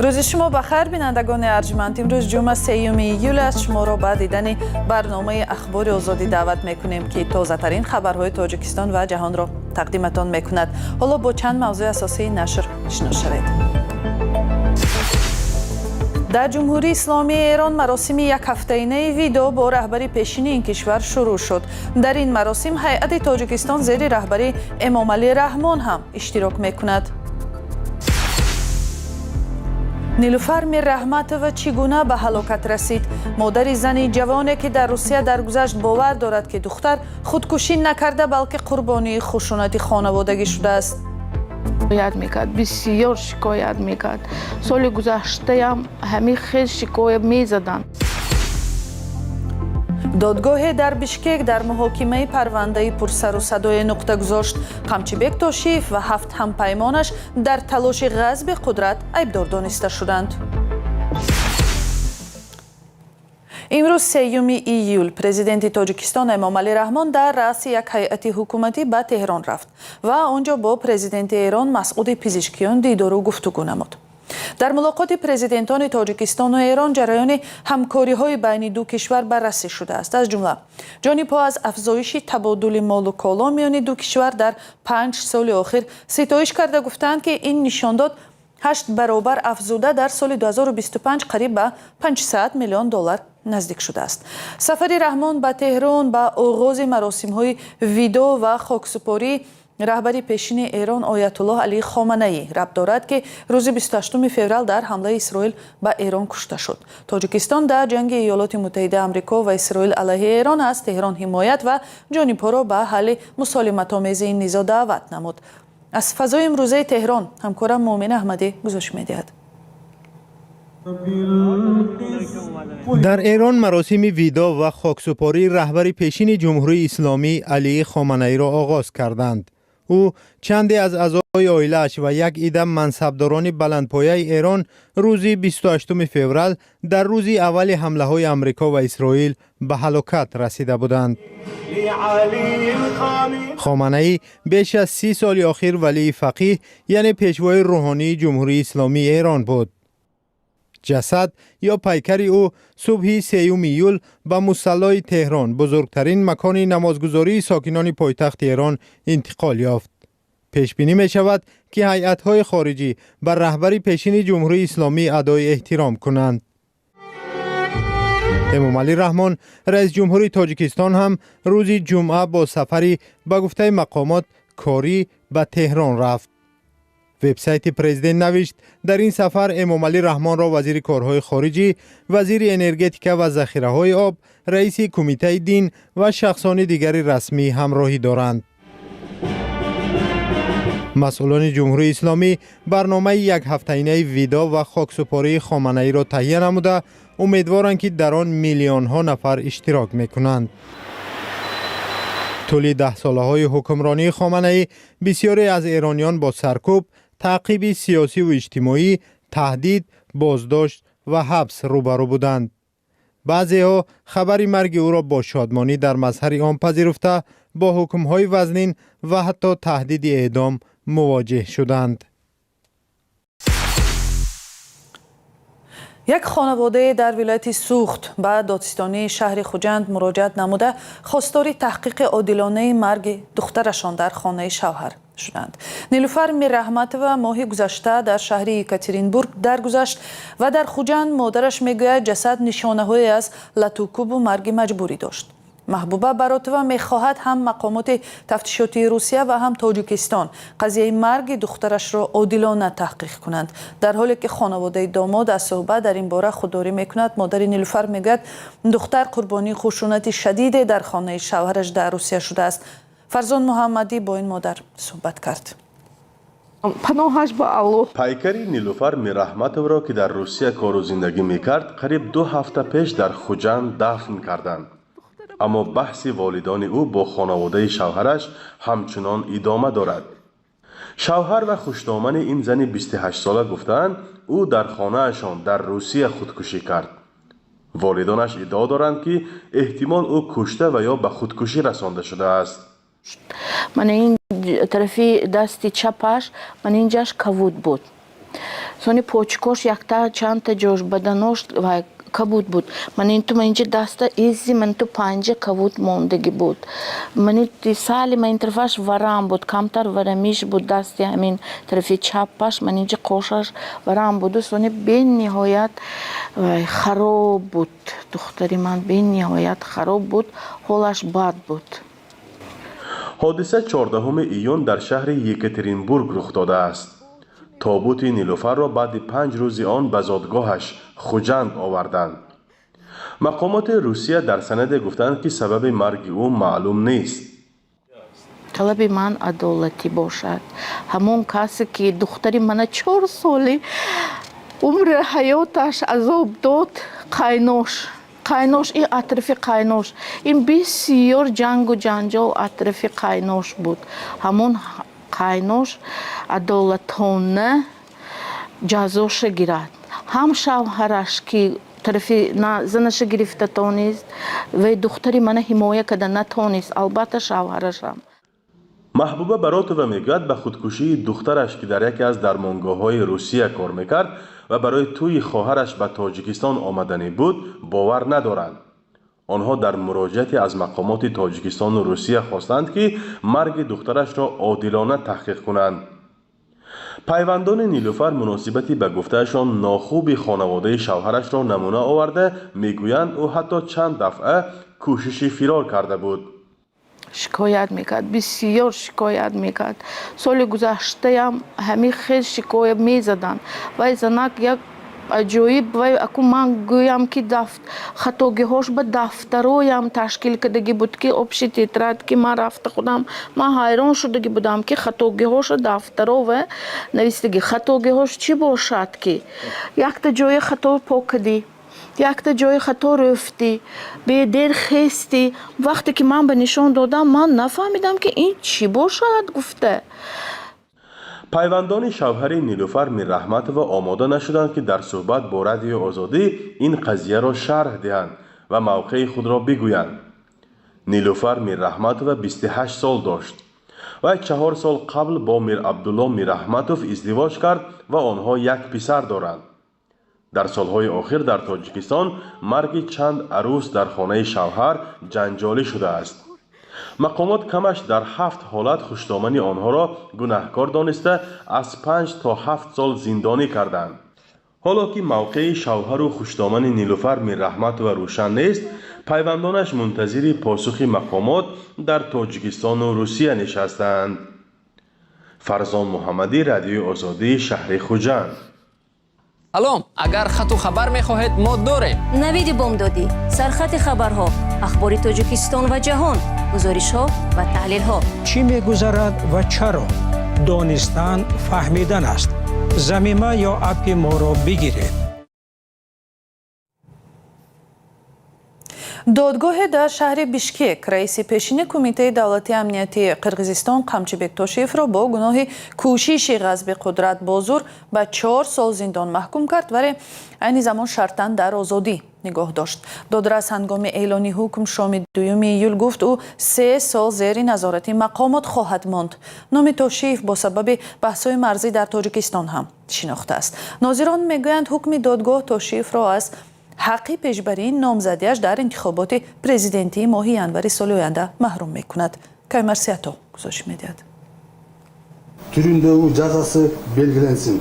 روز شما بخیر بینندگان ارجمند. امروز جمعه 3 ایول است. شما را بعد دیدن برنامه اخبار آزادی دعوت میکنیم که تازه ترین خبرهای تاجیکستان و جهان را تقدیمتان میکند. حالا با چند موضوع اساسی نشر آشنا شوید. در جمهوری اسلامی ایران مراسم یک هفته‌ای ویدو با رهبری پیشین این کشور شروع شد. در این مراسم هیئت تاجیکستان زیر رهبری امامعلی رحمان هم اشتراک میکند. نیلوفر میر رحمتووا چگونه به هلاکت رسید؟ مادر زنی جوانی که در روسیه درگذشت باور دارد که دختر خودکشی نکرده بلکه قربانی خشونت خانوادگی شده است. شکایت میکرد، بسیار شکایت میکرد. سال گذشته هم همین خیلی شکایت میزدن. دادگاه در بشکک در محاکمه پرونده پرسر و صدای نقطه گذاشت. قمچیبک تاشیف و 7 همپیمانش در تلاش غصب قدرت ایبدار دانسته شدند. امروز 3 ایول پرزیدنت تاجیکستان امامعلی رحمان در رأس یک هیئت حکومتی به تهران رفت و آنجا با پرزیدنت ایران مسعود پزشکیان دیدار و گفتگو نمود. در ملاقات پرزیدنتان تاجیکستان و ایران جریان همکاری‌های بین دو کشور بررسی شده است. از جمله جانب از افزایش تبادل مال و کالا میان دو کشور در 5 سال اخیر ستایش کرده گفتند که این نشان داد 8 برابر افزوده در سال 2025 قریب به 500 میلیون دلار نزدیک شده است. سفر رحمان به تهران با آغاز مراسم‌های ویدو و خاکسپاری رهبری پیشین ایران آیت الله علی خامنه‌ای ربط دارد که روز 28 فوریه در حمله اسرائیل به ایران کشته شد. تاجیکستان در جنگ ایالات متحده آمریکا و اسرائیل علیه ایران از تهران حمایت و جانب‌ها را به حل مسالمت‌آمیز این نزاع دعوت نمود. از فضای امروزه تهران همکارم مومن احمدی گزارش می‌دهد. در ایران مراسم ویدا و خاکسپاری رهبری پیشین جمهوری اسلامی علی خامنه‌ای را آغاز کردند. او چندی از اعضای عائله‌اش و یک عده منصبداران بلندپایه ایران روز 28 فوریه در روز اول حمله‌های آمریکا و اسرائیل به هلاکت رسیده بودند. خامنه‌ای بیش از 30 سال اخیر ولی فقیه یعنی پیشوای روحانی جمهوری اسلامی ایران بود. جسد یا پیکر او صبح 3 ایول به مصلی تهران بزرگترین مکان نمازگزاری ساکنان پایتخت ایران انتقال یافت. پیش بینی می شود که هیئت‌های خارجی بر رهبری پیشین جمهوری اسلامی ادای احترام کنند. امامعلی رحمان رئیس جمهوری تاجیکستان هم روز جمعه با سفری به گفته مقامات کاری به تهران رفت. وبسایت پرزیدنت نوشت در این سفر امامعلی رحمان را وزیر کارهای خارجی، وزیر انرژتیک و ذخیره‌های آب، رئیس کمیته دین و شخصان دیگر رسمی همراهی دارند. مسئولان جمهوری اسلامی برنامه یک هفته‌ای ویدا و خاکسپاری خامنه‌ای را تهیه نموده امیدوارند که در آن میلیون ها نفر اشتراک میکنند. طول 10 ساله‌های حکمرانی خامنه‌ای بسیاری از ایرانیان با سرکوب، تعقیب سیاسی و اجتماعی، تهدید، بازداشت و حبس روبرو بودند. بعضی‌ها خبر مرگ او را با شادمانی در مظهر آن پذیرفته با حکم‌های وزنین و حتی تهدید اعدام مواجه شدند. یک خانواده در ولایت سوخت به دادستانی شهر خوجند مراجعت نموده خواستار تحقیق عادلانه مرگ دخترشان در خانه شوهر شدند. نیلوفر میر رحمتووا ماه گذشته در شهر یکاترینبورگ درگذشت و در خوجند مادرش میگوید جسد نشانه‌هایی از لطوکوب و مرگ مجبوری داشت. محبوبه براتووا میخواهد هم مقامات تفتیشاتی روسیه و هم تاجیکستان قضیه مرگ دخترش را عادلانه تحقیق کنند. در حالی که خانواده داماد از صحبت در این باره خودداری میکند، مادر نیلوفر میگوید دختر قربانی خشونت شدید در خانه شوهرش در روسیه شده است. فرزان محمدی با این مادر صحبت کرد. پناهش با الله. پیکری نیلوفر میر رحمتووا را که در روسیه کار و زندگی میکرد قریب 2 هفته پیش در خوجند دفن کردند. اما بحث والدان او با خانواده شوهرش همچنان ادامه دارد. شوهر و خوشدامن این زن 28 ساله گفتند او در خانه‌شان در روسیه خودکشی کرد. والدانش ادعا دارند که احتمال او کشته و یا به خودکشی رسانده شده است. من این طرفی دستی چپش من اینجاش کاود بود. сони почкош якта чанта жош баданош ва кабут буд. Ман اینجا دست ایزی من تو پنجه کبوت موندگی بود. من سالی من طرفش ورم بود. کمتر ورمیش بود دستی همین طرفی چپش من اینجا قوشش ورم بود. و سونی بین نهایت خراب بود. دختری من بین نهایت خراب بود. حالش بد بود. حادثه 14 ایون در شهر یکاترینبورگ رخ داده است. تابوت نیلوفر را بعد 5 روز آن به زادگاهش خوجند آوردند. مقامات روسیه در سند گفتند که سبب مرگ او معلوم نیست. طلب من عدالتی باشد. همون کسی که دختری من 4 سالی عمر حیاتش عذاب داد قاینوش این اطراف قاینوش این بسیار جنگ و جنجال اطراف قاینوش بود. همون قاینوش عدالتانه جزاش گیرد. هم شوهرش که طرفی زنش گرفته تانیست و دختری من حمایه کده نتانیست. البته شوهرش هم. محبوبه براتووا میگوید به خودکشی دخترش که در یکی از درمانگاه‌های روسیه کار میکرد و برای توی خواهرش به تاجیکستان آمدنی بود باور ندارند. آنها در مراجعتی از مقامات تاجیکستان و روسیه خواستند که مرگ دخترش را عادلانه تحقیق کنند. پیوندان نیلوفر مناسبتی به گفتهشان ناخوب خانواده شوهرش را نمونه آورده میگویند او حتی چند دفعه کوشش فرار کرده بود. شکایت میکرد، بسیار شکایت میکرد. سال گذشته هم همین خیلی شکایت میزدن و زنک یک عجایب و اکو من گویم که خطاگی هاش به دفتروی هم تشکیل کردگی بود که آبشی تیتراد که من رفته خودم من حیران شدگی بودم که خطاگی هاش دفترو و نویستگی خطاگی هاش چی باشد که یک تا جای خطا پاکدی یک تا جای خطا رفتی به دیر خستی. وقتی که من به نشان دادم من نفهمیدم که این چی باشد گفته. پیوندان شوهر نیلوفر میررحمتووا آماده نشدند که در صحبت با رادیو آزادی این قضیه را شرح دهند و موقع خود را بگویند. نیلوفر میررحمتووا 28 سال داشت و 4 سال قبل با میر عبدالله میررحمتوف ازدواج کرد و آنها یک پسر دارند. در سالهای آخر در تاجیکستان مرگ چند عروس در خانه شوهر جنجالی شده است. مقامات کمش در 7 حالت خوشدامنی آنها را گناهکار دانسته از 5 تا 7 سال زندانی کردند. حالا که موقع شوهر و خوشدامنی نیلوفر میررحمتووا روشن نیست، پیوندانش منتظر پاسخ مقامات در تاجیکستان و روسیه نشستند. فرزان محمدی، رادیو آزادی، شهر خوجند. سلام، اگر خط و خبر می‌خواهید ما داریم. نوید بامدادی، سرخط خبرها، اخبار تاجیکستان و جهان، گزارش‌ها و تحلیل‌ها. چی می‌گذرد و چرا؟ دانستن فهمیدن است. زمینه یا اپ ما را بگیرید. دادگاه در شهر بیشکک رئیس پیشین کمیته دولتی امنیتی قرقیزستان قمچیبک توشیف را با گناه کوشش غصب قدرت با زور به 4 سال زندان محکوم کرد ولی عین زمان شرطاً در آزادی نگاه داشت. دادرس هنگام اعلان حکم شام 2 ایول گفت او 3 سال زیر نظارت مقامات خواهد ماند. نام توشیف با سبب بحث‌های مرزی در تاجیکستان هم شناخته است. ناظران میگویند حکم دادگاه توشیف را از حقی پیشبری نامزدیش در انتخابات پرزیدنتی ماه январи سال آینده محروم میکند. کایمر سیاتو گزارش میدهد. Türünde o cezası belgelensin.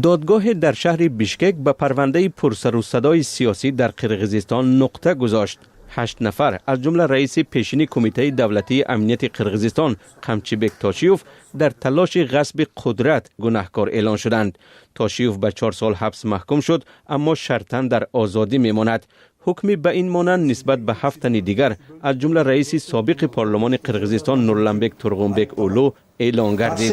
دادگاه در شهر بیشکک به پرونده پرسر و صدای سیاسی در قرقیزستان نقطه گذاشت. 8 نفر از جمله رئیس پیشین کمیته دولتی امنیت قرقیزستان قمچیبک توشیف در تلاش غصب قدرت گناهکار اعلان شدند. توشیف به 4 سال حبس محکوم شد اما شرطاً در آزادی میماند. حکمی به این مانند نسبت به 7 تن دیگر از جمله رئیس سابق پارلمان قرقیزستان نورلانبek Turg'unbek Ulu اعلان گردید.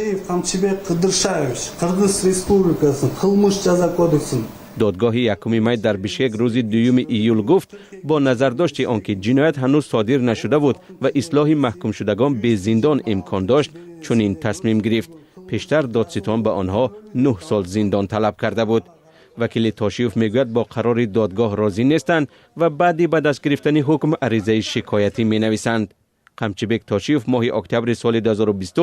دادگاه 1 می در بیشکک روز 2 ایول گفت با نظرداشت آنکه جنایت هنوز صادر نشده بود و اصلاح محکوم شدگان به زندان امکان داشت چنین تصمیم گرفت. پیشتر دادستان به آنها 9 سال زندان طلب کرده بود. وکیل توشیف میگوید با قرار دادگاه راضی نیستند و بعدی به دست گرفتن حکم عریضه شکایتی می نویسند. قمچیبک تاشیوف ماه اکتبر سال 2020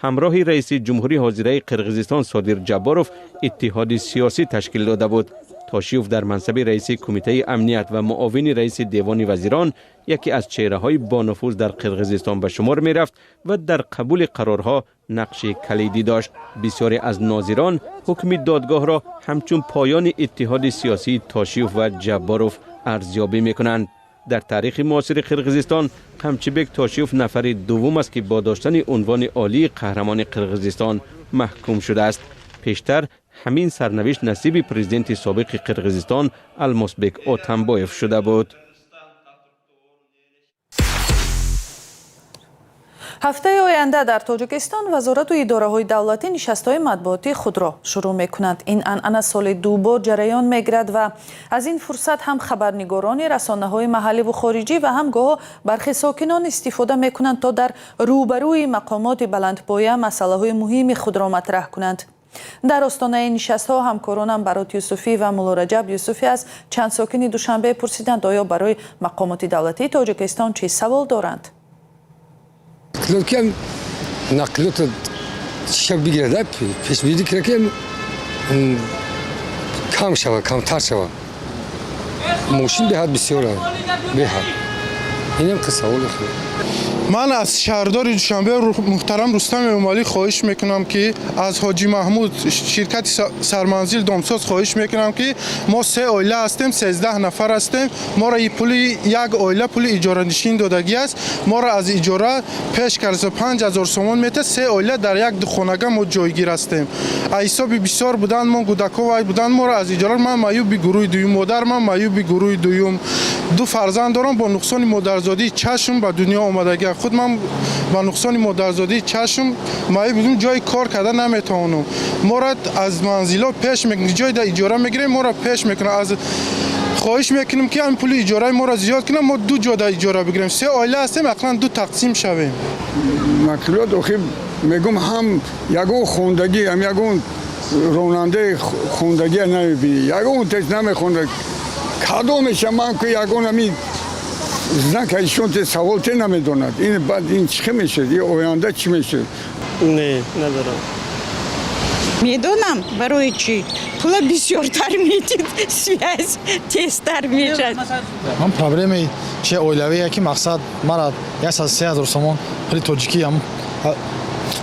همراه رئیس جمهوری حاضره قرقیزستان صادر جباروف اتحاد سیاسی تشکیل داده بود. تاشیوف در منصب رئیس کمیته امنیت و معاون رئیس دیوان وزیران یکی از چهره‌های با نفوذ در قرقیزستان به شمار می رفت و در قبول قرارها نقش کلیدی داشت. بسیاری از ناظران حکم دادگاه را همچون پایان اتحاد سیاسی تاشیوف و جباروف ارزیابی می کنند. در تاریخ معاصر قرقیزستان قمچیبک تاشیوف نفر دوم است که با داشتن عنوان عالی قهرمان قرقیزستان محکوم شده است. پیشتر همین سرنوشت نصیب پرزیدنت سابق قرقیزستان المازبک اتمبایف شده بود. ҳафтаи оянда дар тоҷикистон вазорату идораҳои давлатӣ нишастҳои матбуотии худро шурӯъ мекунанд. ин анъана соли дубор ҷараён мегирад ва аз ин фурсат ҳам хабарнигорони расонаҳои маҳалливу хориҷӣ ва ҳам гоҳо бархи сокинон истифода мекунанд то дар рӯбарӯи мақомоти баландпоя масъалаҳои муҳими худро матраҳ кунанд. дар остонаи нишастҳо ҳамкоронам Барот Юсуфӣ ва Муллораҷаб Юсуфӣ аз чанд сокини Душанбе пурсиданд оё барои мақомоти давлатии Тоҷикистон чӣ савол доранд. نقلات شب بگیرد پیش بیدی که کم شود کمتر شود ماشین به حد بسیار به حد اینم تصور خیلی من از شهردار دوشنبه محترم رستم امالی خواهش میکنم که از حاجی محمود شرکت سرمنزل دامساز خواهش میکنم که ما 3 عائله هستیم 13 نفر هستیم ما را پول یک عائله پول اجاره نشین دادگی است ما را از اجاره پیش کرده 5000 تومان میته 3 عائله در یک خانگاه ما جایگیر هستیم حساب بسیار بودن ما گودکا بودن ما را از اجاره من معیوب گروه دوم مادر من معیوب گروه دوم 2 فرزند دارم با نقصان مادرزادی چشم به دنیا آمدگی خود من با نقصان مادرزادی چشم مایه بدون جای کار کردن نمیتونم ما را از منزلا پیش میکنیم جای در اجاره میگیریم ما را پیش میکنه از خواهش میکنیم که این پول اجاره ما را زیاد کنیم ما 2 جا در اجاره بگیریم 3 عائله هستیم اصلا 2 تقسیم شویم مکلات آخه میگم هم یگون خوندگی هم یگون راننده خوندگی نمیبینی یگون تک نمیخونده کدوم میشه من که یگون همین زن که ایشون سوال تی نمیدوند این بعد این چی میشه این آینده چی میشه نه ندارم میدونم برای چی پول بسیارتر میدید سویز تستر میشد من پرابلمی چه اولویه که مقصد مرا 3000 تومان پول تاجیکی هم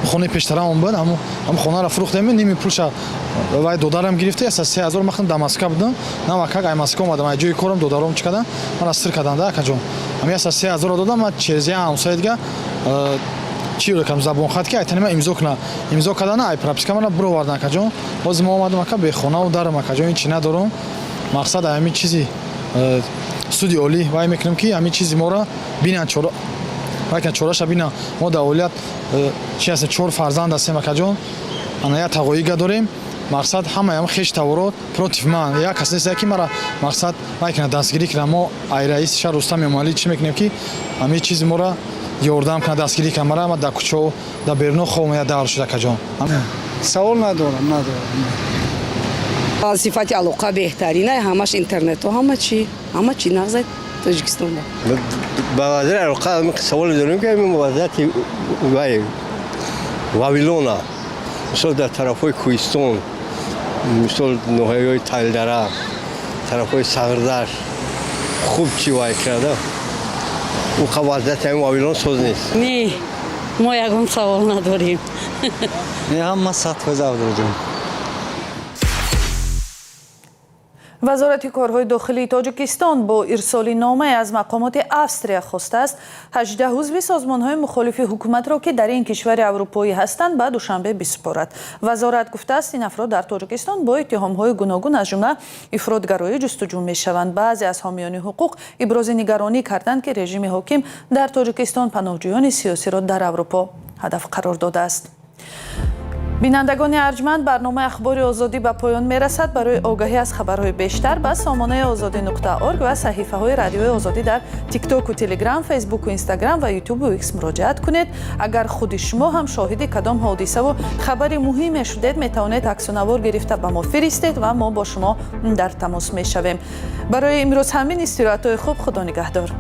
خونه پیشترم بود اما خونه را فروختم نیمی پولش وای دلارم گرفته 3000 مخن دماسکو بودم نه وقت که مسکو اومدم جای کارم دلارم چیکردم من از سر کردم ده کجا من 3000 دادم من چیزی همسایه دیگه چی رو کم زبون خط که ایتنم امضا کردن ای پراپسکا من برو وردن کجا باز ما اومدم که به خونه و درم کجا این چی ندارم مقصد همین چیزی سودی اولی وای میکنم که همین چیزی ما را بینن چرا وقتی چوراش بینا ما در اولویت چی هست 4 فرزند هستیم کجا انا تقویی داریم مقصد همه خیش تورات پروتیف من یا کسی است که مرا مقصد وقتی دستگیری کنم ما ای رئیس شهر رستم امالی چی میکنیم که همین چیزی ما را یاردم کنه دستگیری کنم مرا در کوچه در برنو خوام دار شده کجا سوال ندارم صفت علاقه بهترینه همش اینترنت و همه چی نغزه تاجیکستان با وزیر علاقه سوال داریم که این وضعیت واویلونا مثل در طرفای کوهستان مثل نوحه‌های تایلدره طرفای صغردر خوب چی وای کرده او وضعیت این واویلون سوز نیست نه ما یکم سوال نداریم نه هم ما سطح داریم وزارت کارهای داخلی تاجیکستان با ارسال نامه از مقامات австрия خواسته است 18 عضو سازمان‌های مخالف حکومت را که در این کشور اروپایی هستند به دوشنبه بسپارد. وزارت گفته است این افراد در تاجیکستان با اتهام‌های گوناگون از جمله افراط‌گرایی جستجو می‌شوند. بعضی از حامیان حقوق ابراز نگرانی کردند که رژیم حاکم در تاجیکستان پناهجویان سیاسی را در اروپا هدف قرار داده است. بینندگان ارجمند برنامه اخبار آزادی به پایان میرسد. برای آگاهی از خبرهای بیشتر به سامانه azadi.org و صحیفه های رادیو آزادی در تیک تاک و تلگرام، فیسبوک و اینستاگرام و یوتیوب و ایکس مراجعت کنید. اگر خود شما هم شاهد کدام حادثه و خبر مهم شدید میتوانید عکس و نوار گرفته به ما فرستید و ما با شما در تماس میشویم. برای امروز همین استراحت خوب، خدا نگهدار.